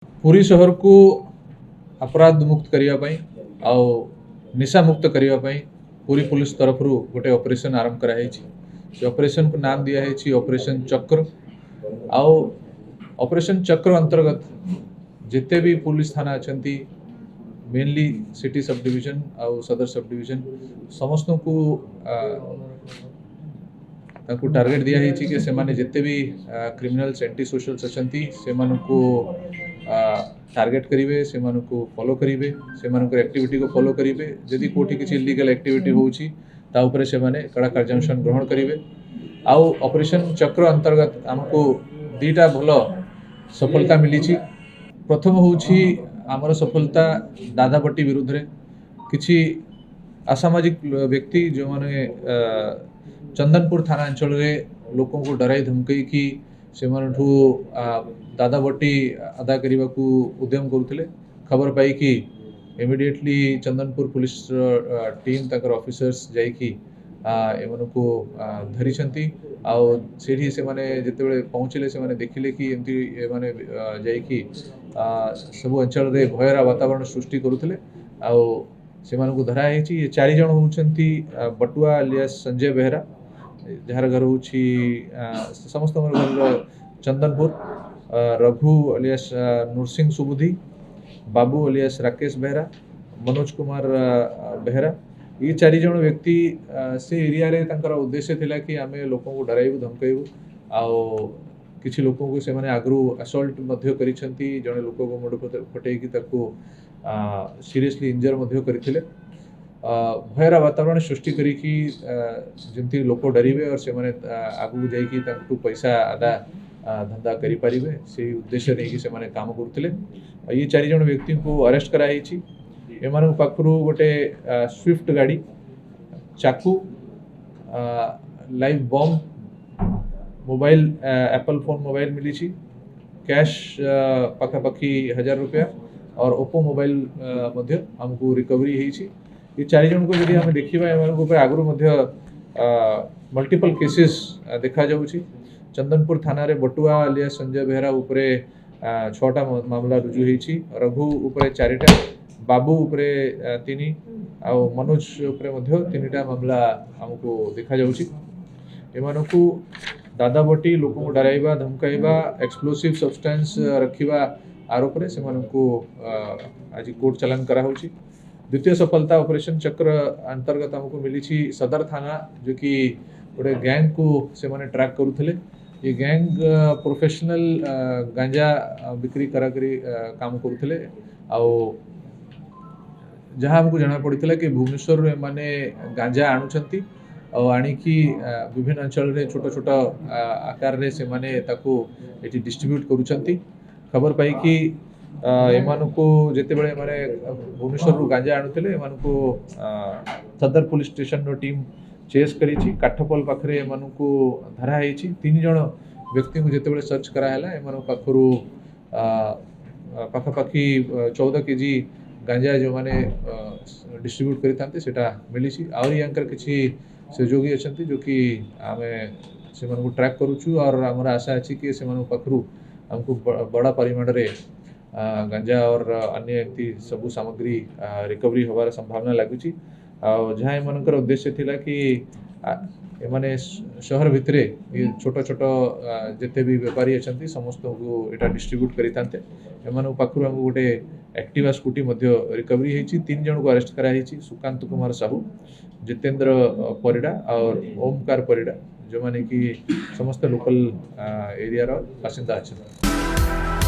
पुरी शहर को अपराध मुक्त करने आउ निशा मुक्त करने पुरी पुलिस तरफ गोटे ऑपरेशन आरंभ कराई। से ऑपरेशन को नाम दिया है ऑपरेशन चक्र। आउ ऑपरेशन चक्र अंतर्गत जिते भी पुलिस थाना अच्छा मेनली सिटी सब डिविजन आउ सदर सब डिविजन समस्त को टार्गेट दिया है कि से माने जिते भी क्रिमिनल्स एंटी सोशल्स अच्छा से टार्गेट करेंगे से फॉलो करेंगे से एक्टिविटी को फॉलो करेंगे जदि कोठी किसी इलीगल एक्टिविटी होउची ता ऊपर से माने कड़ा कार्यानुष्ठान ग्रहण करेंगे। आउ ऑपरेशन चक्र अंतर्गत हमको दीटा भल सफलता मिली। प्रथम होउची आमर सफलता दादाबटी विरुद्ध रे किछि असामाजिक व्यक्ति जो माने चंदनपुर थाना अंचल रे लोकों को डराई धमकई कि से दादाबटी अदा करने को उद्यम करुले। खबर पाई कि इमिडिएटली चंदनपुर पुलिस टीम तकर ऑफिसर्स जाइकी को धरी आठी से माने जिते पहुँचले से माने देखिले कि एमती माने जाइकी सब अंचल रे भयर वातावरण सृष्टि करुले। से धराई ये 4 जन होउछंती बटुआ अलियास संजय बेहरा जार घर हूँ समस्त घर चंदनपुर, रघु अलियास नूरसिंह सुबुधी, बाबू अलियास राकेश बेहरा, मनोज कुमार बेहरा। ये 4 जन व्यक्ति से एरिया रे तंकर उद्देश्य थिला कि आमे लोकों को डराइबु धमकाइबु आउ किछि लोकों को से माने आगरू असल्ट मध्य करिसंती जने लोक को मुंड फटै कि ताको सीरियसली इंजर मध्य करथिले। भयर वातावरण सृष्टि करी कि जमती लोक डरिवे और से माने आगू जाइकी तांकु पैसा आदा धंधा करि परिबे से उद्देश्य नहीं कि से माने काम करथिले। ये 4 जन व्यक्ति को अरेस्ट कराई छी। एमान पाखरु गोटे स्विफ्ट गाड़ी, चाकू, live bomb, mobile Apple phone mobile मिली छी, कैश पाखापाखी 1000 रुपया और ओप्पो मोबाइल मध्य हमको रिकवरी ही छी। ये 4 जन को यदि हम देखिबा एमान ऊपर आगु मध्य मल्टीपल केसेस देखा जाउछी। चंदनपुर थाना रे बटुआ अलियास संजय बेहरा उपरे 6टा मामला रुजु होईछि, रघु उपरे 4टा, बाबू उपरे 3 आ मनोज उपरे मध्य 3टा मामला हमको देखा जाउछि। एमानकु दादाबटी लोकों को डराइबा धमकाइबा एक्सप्लोसिव सब्सटेंस रखिबा आरोप रे से आज कोर्ट चलान करा होछि। द्वितीय सफलता ऑपरेशन चक्र अंतर्गत हमको मिली छी सदर थाना जो कि गोटे गैंग को से माने ट्रैक करुले। ये गैंग प्रोफेशनल गांजा बिक्री कराकरी काम करुले। जहाँ हमको जना पड़ता कि भुवनेश्वर माने गांजा आणुचंती आणिकी विभिन्न अंचल रे छोट छोट आकार रे से माने ताको एटी डिस्ट्रीब्यूट करुचंती। खबर पाई कि एमानको जेते बेले माने भुवनेश्वर रु गांजा आणुतले एमानको सदर पुलिस स्टेशन रो टीम चेस करी छी। काठपल पाखरे एमानको धरा है 3 जन व्यक्ति को जेते बेले सर्च करा हला एमानो पाखरु पाखापाखी 14 केजी गांजा जो माने डिस्ट्रीब्यूट करी थांते सेटा मिली छी। और यांकर किछि सहयोगी अछंती जो कि आमे से मानको ट्रैक करूछु और हमरा आशा अछि कि से मानको पाखरु हमको बड़ा परिमाण रे गांजा और अन्य एमती सबू सामग्री रिकवरी होबार संभावना लगुची। जहाँ एमनकर उद्देश्य थिला कि एमाने शहर भितरे ये छोट छोट जिते भी व्यापारी अच्छा समस्त को एटा डिस्ट्रीब्यूट करी थांते। एमान पाखरु हमको गोटे एक्टिवा स्कूटी मध्य रिकवरी होईछि। 3 जन को अरेस्ट करा होईछि, सुकांत कुमार साहू, जितेंद्र परिडा और ओमकार परिडा जो माने कि समस्त लोकल एरिया रो बासिंदा अच्छा।